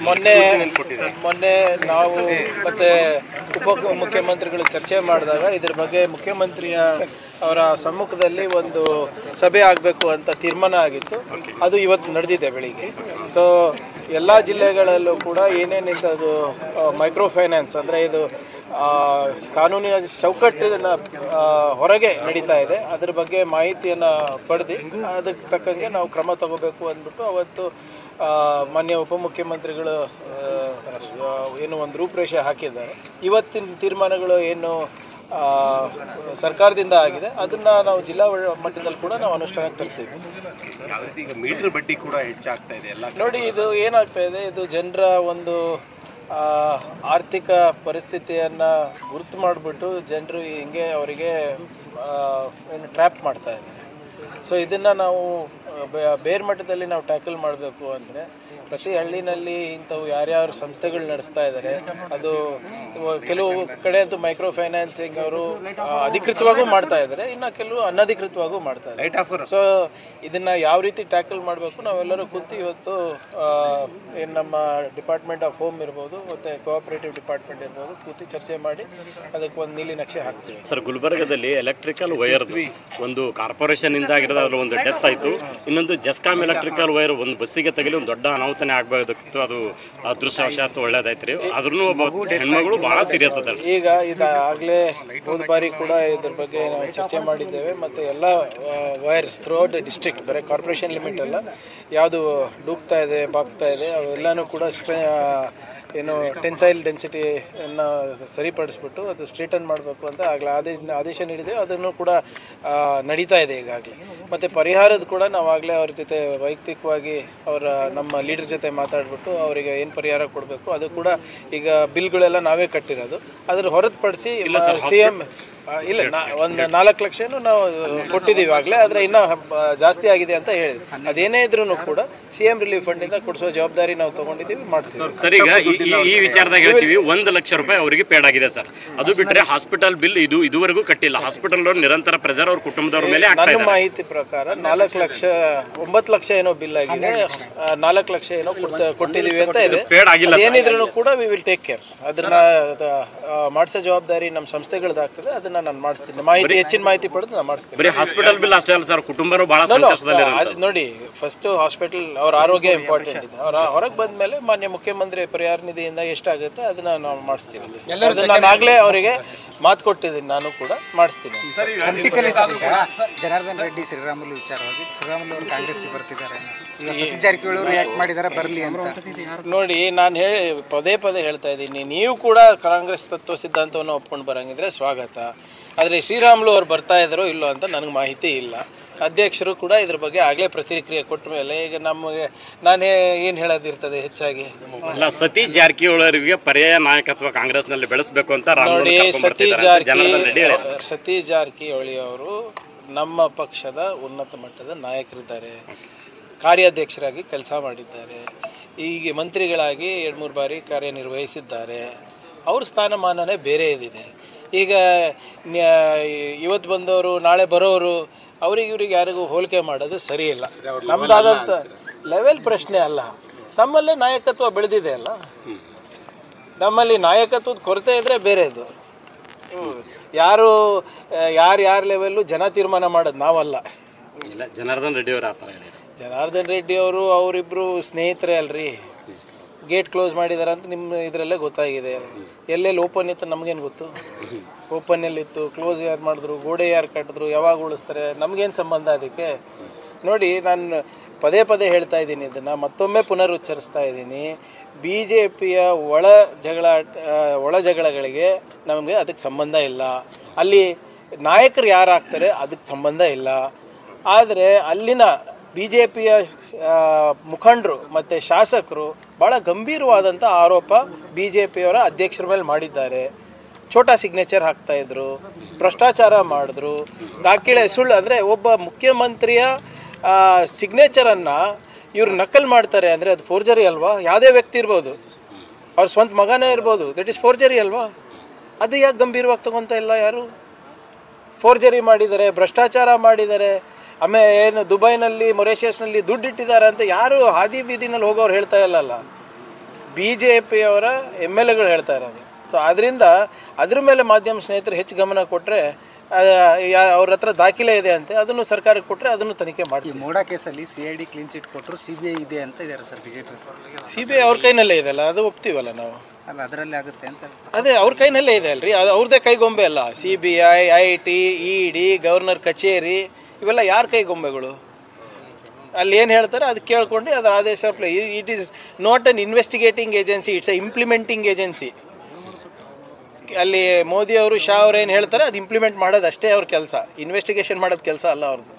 ಮೊನ್ನೆ ನಾವು ಮತ್ತು ಮುಖ್ಯಮಂತ್ರಿಗಳು ಚರ್ಚೆ ಮಾಡಿದಾಗ ಇದ್ರ ಬಗ್ಗೆ ಮುಖ್ಯಮಂತ್ರಿಯ ಅವರ ಸಮ್ಮುಖದಲ್ಲಿ ಒಂದು ಸಭೆ ಆಗಬೇಕು ಅಂತ ತೀರ್ಮಾನ ಆಗಿತ್ತು. ಅದು ಇವತ್ತು ನಡೆದಿದೆ ಬೆಳಿಗ್ಗೆ. ಸೊ ಎಲ್ಲ ಜಿಲ್ಲೆಗಳಲ್ಲೂ ಕೂಡ ಏನೇನಿದ್ದು ಮೈಕ್ರೋ ಫೈನಾನ್ಸ್ ಅಂದರೆ ಇದು ಕಾನೂನಿನ ಚೌಕಟ್ಟಿನ ಹೊರಗೆ ನಡೀತಾ ಇದೆ, ಅದ್ರ ಬಗ್ಗೆ ಮಾಹಿತಿಯನ್ನು ಪಡೆದು ಅದಕ್ಕೆ ತಕ್ಕಂಗೆ ನಾವು ಕ್ರಮ ತಗೋಬೇಕು ಅಂದ್ಬಿಟ್ಟು ಅವತ್ತು ಮಾನ್ಯ ಉಪಮುಖ್ಯಮಂತ್ರಿಗಳು ಏನು ಒಂದು ರೂಪರೇಷೆ ಹಾಕಿದ್ದಾರೆ. ಇವತ್ತಿನ ತೀರ್ಮಾನಗಳು ಏನು ಸರ್ಕಾರದಿಂದ ಆಗಿದೆ ಅದನ್ನು ನಾವು ಜಿಲ್ಲಾ ಮಟ್ಟದಲ್ಲಿ ಕೂಡ ನಾವು ಅನುಷ್ಠಾನಕ್ಕೆ ತರ್ತೀವಿ. ಈಗ ಮೀಟರ್ ಬಡ್ಡಿ ಕೂಡ ಹೆಚ್ಚಾಗ್ತಾ ಇದೆ ಎಲ್ಲ ನೋಡಿ, ಇದು ಏನಾಗ್ತಾ ಇದೆ, ಇದು ಜನರ ಒಂದು ಆರ್ಥಿಕ ಪರಿಸ್ಥಿತಿಯನ್ನು ಗುರುತು ಮಾಡಿಬಿಟ್ಟು ಜನರು ಹಿಂಗೆ ಅವರಿಗೆ ಏನು ಟ್ರ್ಯಾಪ್ ಮಾಡ್ತಾ ಇದ್ದಾರೆ. ಸೊ ಇದನ್ನು ನಾವು ಬೇರೆ ಮಟ್ಟದಲ್ಲಿ ನಾವು ಟ್ಯಾಕಲ್ ಮಾಡಬೇಕು ಅಂದರೆ ಪ್ರತಿ ಹಳ್ಳಿನಲ್ಲಿ ಇಂಥವು ಯಾರ್ಯಾರು ಸಂಸ್ಥೆಗಳು ನಡೆಸ್ತಾ ಇದ್ದಾರೆ, ಅದು ಕೆಲವು ಕಡೆ ಅಂತೂ ಮೈಕ್ರೋ ಫೈನಾನ್ಸಿಂಗ್ ಅವರು ಅಧಿಕೃತವಾಗೂ ಮಾಡ್ತಾ ಇದ್ದಾರೆ, ಇನ್ನು ಕೆಲವು ಅನಧಿಕೃತವಾಗೂ ಮಾಡ್ತಾ ಇದ್ದಾರೆ. ಸೊ ಇದನ್ನು ಯಾವ ರೀತಿ ಟ್ಯಾಕಲ್ ಮಾಡಬೇಕು ನಾವೆಲ್ಲರೂ ಕೂತು ಇವತ್ತು ಏನು ನಮ್ಮ ಡಿಪಾರ್ಟ್ಮೆಂಟ್ ಆಫ್ ಹೋಮ್ ಇರ್ಬೋದು ಮತ್ತು ಕೋಆಪರೇಟಿವ್ ಡಿಪಾರ್ಟ್ಮೆಂಟ್ ಇರ್ಬೋದು ಕೂತು ಚರ್ಚೆ ಮಾಡಿ ಅದಕ್ಕೆ ಒಂದು ನೀಲಿ ನಕ್ಷೆ ಹಾಕ್ತೀವಿ. ಸರ್, ಗುಲ್ಬರ್ಗದಲ್ಲಿ ಎಲೆಕ್ಟ್ರಿಕಲ್ ವೈರ್ ಒಂದು ಕಾರ್ಪೊರೇಷನ್ ಇಂದ ಆಗಿರೋದು ಅದರಲ್ಲಿ ಒಂದು ಡೆತ್ ಆಯಿತು. ಇನ್ನೊಂದು ಜೆಸ್ಕಾಮ್ ಎಲೆಕ್ಟ್ರಿಕಲ್ ವೈರ್ ಒಂದು ಬಸ್ಸಿಗೆ ತಗಲಿ ಒಂದು ದೊಡ್ಡ ಅನಾಹುತನೇ ಆಗಬೇಕಾಗಿತ್ತು. ಅದು ಅದೃಷ್ಟವಶಾತ್ ಒಳ್ಳೇದಾಯ್ತು ರೀ. ಆದ್ರೂ ಹೆಣ್ಮಗಳು ಭಾಳ ಸೀರಿಯಸ್ ಅದ. ಈಗ ಇದಾಗಲೇ ಹೋದ ಬಾರಿ ಕೂಡ ಇದ್ರ ಬಗ್ಗೆ ನಾವು ಚರ್ಚೆ ಮಾಡಿದ್ದೇವೆ ಮತ್ತು ಎಲ್ಲ ವೈರ್ಸ್ ಥ್ರೂಔಟ್ ಡಿಸ್ಟ್ರಿಕ್ಟ್, ಬರೀ ಕಾರ್ಪೊರೇಷನ್ ಲಿಮಿಟ್ ಅಲ್ಲ, ಯಾವುದು ಡೂಬ್ತಾ ಇದೆ ಬಾಗ್ತಾ ಇದೆ ಅವೆಲ್ಲನೂ ಕೂಡ ಏನು ಟೆನ್ಸೈಲ್ ಡೆನ್ಸಿಟಿಯನ್ನು ಸರಿಪಡಿಸ್ಬಿಟ್ಟು ಅದು ಸ್ಟ್ರೇಟನ್ ಮಾಡಬೇಕು ಅಂತ ಆಗಲೇ ಆದೇಶ ನೀಡಿದ್ದೇವೆ. ಅದನ್ನು ಕೂಡ ನಡೀತಾ ಇದೆ ಈಗಾಗಲೇ. ಮತ್ತು ಪರಿಹಾರದ ಕೂಡ ನಾವಾಗಲೇ ಅವ್ರ ಜೊತೆ ವೈಯಕ್ತಿಕವಾಗಿ ನಮ್ಮ ಲೀಡರ್ ಜೊತೆ ಮಾತಾಡಿಬಿಟ್ಟು ಅವರಿಗೆ ಏನು ಪರಿಹಾರ ಕೊಡಬೇಕು ಅದು ಕೂಡ ಈಗ ಬಿಲ್ಗಳೆಲ್ಲ ನಾವೇ ಕಟ್ಟಿರೋದು. ಅದ್ರ ಹೊರತುಪಡಿಸಿ CM ಇಲ್ಲ ಒಂದು 4 ಲಕ್ಷನೂ ನಾವು ಕೊಟ್ಟಿದ್ದೀವಿ ಆಗಲೇ, ಆದರೆ ಇನ್ನೂ ಜಾಸ್ತಿ ಆಗಿದೆ ಅಂತ ಹೇಳಿದ್ವಿ. ಅದೇನೇ ಇದ್ರೂ ಕೂಡ CM ರಿಲೀಫ್ ಫಂಡಿಂದ ಕೊಡಿಸೋ ಜವಾಬ್ದಾರಿ ನಾವು ತೊಗೊಂಡಿದ್ದೀವಿ, ಮಾಡ್ತೀವಿ. ಸರ್, ಈಗ ಈ ವಿಚಾರದಾಗ ಹೇಳ್ತೀವಿ 1 ಲಕ್ಷ ರೂಪಾಯಿ ಅವರಿಗೆ ಪೇಡ್ ಆಗಿದೆ ಸರ್. ಅದು ಬಿಟ್ಟರೆ ಹಾಸ್ಪಿಟಲ್ ಬಿಲ್ ಇದುವರೆಗೂ ಕಟ್ಟಿಲ್ಲ. ಹಾಸ್ಪಿಟಲ್ ನಿರಂತರ ಪ್ರೆಜರ್ ಅವ್ರ ಕುಟುಂಬದವ್ರ ಮೇಲೆ ನನ್ನ ಮಾಹಿತಿ ಪ್ರಕಾರ 9 ಲಕ್ಷ ಏನೋ ಬಿಲ್ ಆಗಿದೆ, 4 ಲಕ್ಷ ಏನೋ ಕೊಟ್ಟಿದ್ದೀವಿ ಅಂತ ಇದೆ. ಪೇಡ್ ಆಗಿಲ್ಲ. ಏನಿದ್ರು ಕೂಡ ವಿ ವಿಲ್ ಟೇಕ್ ಕೇರ್. ಅದನ್ನ ಮಾಡಿಸೋ ಜವಾಬ್ದಾರಿ ನಮ್ಮ ಸಂಸ್ಥೆಗಳದ್ದಾಗ್ತದೆ. ಅದನ್ನ ನಾನು ಮಾಡಿಸ್ತೀನಿ, ಹೆಚ್ಚಿನ ಮಾಹಿತಿ ಪಡೆದು ನಾನು ಮಾಡಿಸ್ತೀನಿ. ಬರೀ ಹಾಸ್ಪಿಟಲ್ ಬಿಲ್ ಅಷ್ಟೇ ಅಲ್ಲ ಸರ್, ಕುಟುಂಬರು ಬಹಳ ಸಂಕಷ್ಟದಲ್ಲಿ. ನೋಡಿ, ಫಸ್ಟ್ ಹಾಸ್ಪಿಟಲ್ ಅವ್ರ ಆರೋಗ್ಯ ಇಂಪಾರ್ಟೆಂಟ್ ಇದೆ. ಅವ್ರ ಹೊರಗೆ ಬಂದ ಮೇಲೆ ಮಾನ್ಯ ಮುಖ್ಯಮಂತ್ರಿ ಪರಿಹಾರ ನಿಧಿಯಿಂದ ಎಷ್ಟಾಗುತ್ತೆ ಅದನ್ನ ನಾವು ಮಾಡಿಸ್ತೀವಿ. ನಾನು ಆಗಲೇ ಅವರಿಗೆ ಮಾತು ಕೊಟ್ಟಿದ್ದೀನಿ, ನಾನು ಕೂಡ ಮಾಡಿಸ್ತೀನಿ. ಜನಾರ್ದನ್ ರೆಡ್ಡಿ ಶ್ರೀರಾಮುಲು ವಿಚಾರವಾಗಿ ಶ್ರೀರಾಮುಲು ಅವರು ಕಾಂಗ್ರೆಸ್ ಬರ್ತಿದ್ದಾರೆ, ಸತೀಶ್ ಜಾರಕಿಹೊಳಿ ಅವರು ರಿಯಾಕ್ಟ್ ಮಾಡಿದ್ದಾರೆ ಬರಲಿ ಅಂತ. ನೋಡಿ, ನಾನು ಪದೇ ಹೇಳ್ತಾ ಇದ್ದೀನಿ, ನೀವು ಕೂಡ ಕಾಂಗ್ರೆಸ್ ತತ್ವ ಸಿದ್ಧಾಂತವನ್ನು ಒಪ್ಕೊಂಡು ಬರಂಗಿದ್ರೆ ಸ್ವಾಗತ. ಆದರೆ ಶ್ರೀರಾಮುಲು ಅವ್ರು ಬರ್ತಾ ಇದ್ದಾರೋ ಇಲ್ಲೋ ಅಂತ ನನಗೆ ಮಾಹಿತಿ ಇಲ್ಲ. ಅಧ್ಯಕ್ಷರು ಕೂಡ ಇದ್ರ ಬಗ್ಗೆ ಆಗಲೇ ಪ್ರತಿಕ್ರಿಯೆ ಕೊಟ್ಟ ಮೇಲೆ ಈಗ ನಮಗೆ ನಾನೇ ಏನು ಹೇಳೋದಿರ್ತದೆ ಹೆಚ್ಚಾಗಿ. ಸತೀಶ್ ಜಾರಕಿಹೊಳಿ ಅವರಿಗೆ ಪರ್ಯಾಯ ನಾಯಕತ್ವ ಕಾಂಗ್ರೆಸ್ನಲ್ಲಿ ಬೆಳೆಸಬೇಕು ಅಂತ ನೋಡಿ, ಸತೀಶ್ ಜಾರಕಿಹೊಳಿ ಅವರು ನಮ್ಮ ಪಕ್ಷದ ಉನ್ನತ ಮಟ್ಟದ ನಾಯಕರಿದ್ದಾರೆ, ಕಾರ್ಯಾಧ್ಯಕ್ಷರಾಗಿ ಕೆಲಸ ಮಾಡಿದ್ದಾರೆ, ಈಗ ಮಂತ್ರಿಗಳಾಗಿ 2-3 ಬಾರಿ ಕಾರ್ಯನಿರ್ವಹಿಸಿದ್ದಾರೆ. ಅವ್ರ ಸ್ಥಾನಮಾನನೇ ಬೇರೆ ಇದಿದೆ. ಈಗ ಇವತ್ತು ಬಂದವರು ನಾಳೆ ಬರೋರು ಇವ್ರಿಗೆ ಯಾರಿಗೂ ಹೋಲಿಕೆ ಮಾಡೋದು ಸರಿ ಇಲ್ಲ. ನಮ್ಮದಾದಂಥ ಲೆವೆಲ್ ಪ್ರಶ್ನೆ ಅಲ್ಲ, ನಮ್ಮಲ್ಲೇ ನಾಯಕತ್ವ ಬೆಳೆದಿದೆ ಅಲ್ಲ. ನಮ್ಮಲ್ಲಿ ನಾಯಕತ್ವದ ಕೊರತೆ ಇದ್ದರೆ ಬೇರೆದು. ಯಾರ ಲೆವೆಲ್ಲು ಜನ ತೀರ್ಮಾನ ಮಾಡೋದು ನಾವಲ್ಲ. ಜನಾರ್ದನ್ ರೆಡ್ಡಿ ಅವರು ಆ ಥರ ಹೇಳಿದ್ರು. ಜನಾರ್ದನ್ ರೆಡ್ಡಿ ಅವರಿಬ್ಬರು ಸ್ನೇಹಿತರೇ ಅಲ್ರಿ. ಗೇಟ್ ಕ್ಲೋಸ್ ಮಾಡಿದ್ದಾರೆ ಅಂತ ನಿಮ್ಮ ಇದರಲ್ಲೇ ಗೊತ್ತಾಗಿದೆ. ಎಲ್ಲೆಲ್ಲಿ ಓಪನ್ ಇತ್ತು ನಮಗೇನು ಗೊತ್ತು? ಓಪನ್ನಲ್ಲಿತ್ತು, ಕ್ಲೋಸ್ ಯಾರು ಮಾಡಿದ್ರು, ಗೋಡೆ ಯಾರು ಕಟ್ಟಿದ್ರು, ಯಾವಾಗ ಉಳಿಸ್ತಾರೆ, ನಮಗೇನು ಸಂಬಂಧ ಅದಕ್ಕೆ? ನೋಡಿ, ನಾನು ಪದೇ ಹೇಳ್ತಾ ಇದ್ದೀನಿ, ಇದನ್ನು ಮತ್ತೊಮ್ಮೆ ಪುನರುಚ್ಚರಿಸ್ತಾ ಇದ್ದೀನಿ. BJPಯ ಒಳ ಜಗಳಗಳಿಗೆ ನಮಗೆ ಅದಕ್ಕೆ ಸಂಬಂಧ ಇಲ್ಲ. ಅಲ್ಲಿ ನಾಯಕರು ಯಾರಾಗ್ತಾರೆ ಅದಕ್ಕೆ ಸಂಬಂಧ ಇಲ್ಲ. ಆದರೆ ಅಲ್ಲಿನ BJPಯ ಮುಖಂಡರು ಮತ್ತು ಶಾಸಕರು ಭಾಳ ಗಂಭೀರವಾದಂಥ ಆರೋಪ BJPಯವರ ಅಧ್ಯಕ್ಷರ ಮೇಲೆ ಮಾಡಿದ್ದಾರೆ. ಛೋಟಾ ಸಿಗ್ನೇಚರ್ ಹಾಕ್ತಾಯಿದ್ರು, ಭ್ರಷ್ಟಾಚಾರ ಮಾಡಿದ್ರು, ದಾಖಲೆ ಸುಳ್ಳು. ಅಂದರೆ ಒಬ್ಬ ಮುಖ್ಯಮಂತ್ರಿಯ ಸಿಗ್ನೇಚರನ್ನು ಇವರು ನಕಲ್ ಮಾಡ್ತಾರೆ ಅಂದರೆ ಅದು ಫೋರ್ಜರಿ ಅಲ್ವಾ? ಯಾವುದೇ ವ್ಯಕ್ತಿ ಇರ್ಬೋದು, ಅವ್ರ ಸ್ವಂತ ಮಗನೇ ಇರ್ಬೋದು, ದಟ್ ಈಸ್ ಫೋರ್ಜರಿ ಅಲ್ವಾ? ಅದು ಯಾಕೆ ಗಂಭೀರವಾಗಿ ತಗೊತಾ ಇಲ್ಲ ಯಾರು? ಫೋರ್ಜರಿ ಮಾಡಿದ್ದಾರೆ, ಭ್ರಷ್ಟಾಚಾರ ಮಾಡಿದ್ದಾರೆ, ಆಮೇಲೆ ಏನು ದುಬೈನಲ್ಲಿ ಮೊರೇಷಿಯಸ್ನಲ್ಲಿ ದುಡ್ಡು ಇಟ್ಟಿದ್ದಾರೆ ಅಂತ ಯಾರು ಹಾದಿ ಬೀದಿನಲ್ಲಿ ಹೋಗೋರು ಹೇಳ್ತಾ ಇಲ್ಲಲ್ಲ. BJP ಅವರ MLAಗಳು ಹೇಳ್ತಾ ಇರೋದು. ಸೊ ಅದರಿಂದ ಅದ್ರ ಮೇಲೆ ಮಾಧ್ಯಮ ಸ್ನೇಹಿತರು ಹೆಚ್ಚು ಗಮನ ಕೊಟ್ಟರೆ ಅವ್ರ ಹತ್ರ ದಾಖಲೆ ಇದೆ ಅಂತೆ, ಅದನ್ನು ಸರ್ಕಾರಕ್ಕೆ ಕೊಟ್ಟರೆ ಅದನ್ನು ತನಿಖೆ ಮಾಡ್ತೀವಿ. ಮೋಡಾ ಕೇಸಲ್ಲಿ CID ಕ್ಲೀನ್ ಚಿಟ್ ಕೊಟ್ಟರು, CBI ಇದೆ ಅಂತ ಇದ್ದಾರೆ ಸರ್ ಬಿಜೆಪಿ. CBI ಅವ್ರ ಕೈನಲ್ಲೇ ಇದೆಯಲ್ಲ, ಅದು ಒಪ್ತೀವಲ್ಲ ನಾವು. ಅಲ್ಲ ಅದರಲ್ಲಿ ಆಗುತ್ತೆ ಅಂತ. ಅದೇ ಅವ್ರ ಕೈನಲ್ಲೇ ಇದೆ ಅಲ್ರಿ, ಅದು ಅವ್ರದ್ದೇ ಕೈಗೊಂಬೆ ಅಲ್ಲ. CBI, IT, ED, ಗವರ್ನರ್ ಕಚೇರಿ ಇವೆಲ್ಲ ಯಾರ ಕೈಗೊಂಬೆಗಳು? ಅಲ್ಲಿ ಏನು ಹೇಳ್ತಾರೆ ಅದು ಕೇಳ್ಕೊಂಡು ಅದರ ಆದೇಶ it is not an investigating agency, it's a implementing agency. ಅಲ್ಲಿ ಮೋದಿ ಅವರು, ಶಾ ಅವ್ರು ಏನು ಹೇಳ್ತಾರೆ ಅದು ಇಂಪ್ಲಿಮೆಂಟ್ ಮಾಡೋದು ಅಷ್ಟೇ ಅವ್ರ ಕೆಲಸ, ಇನ್ವೆಸ್ಟಿಗೇಷನ್ ಮಾಡೋದು ಕೆಲಸ ಅಲ್ಲ ಅವ್ರದ್ದು.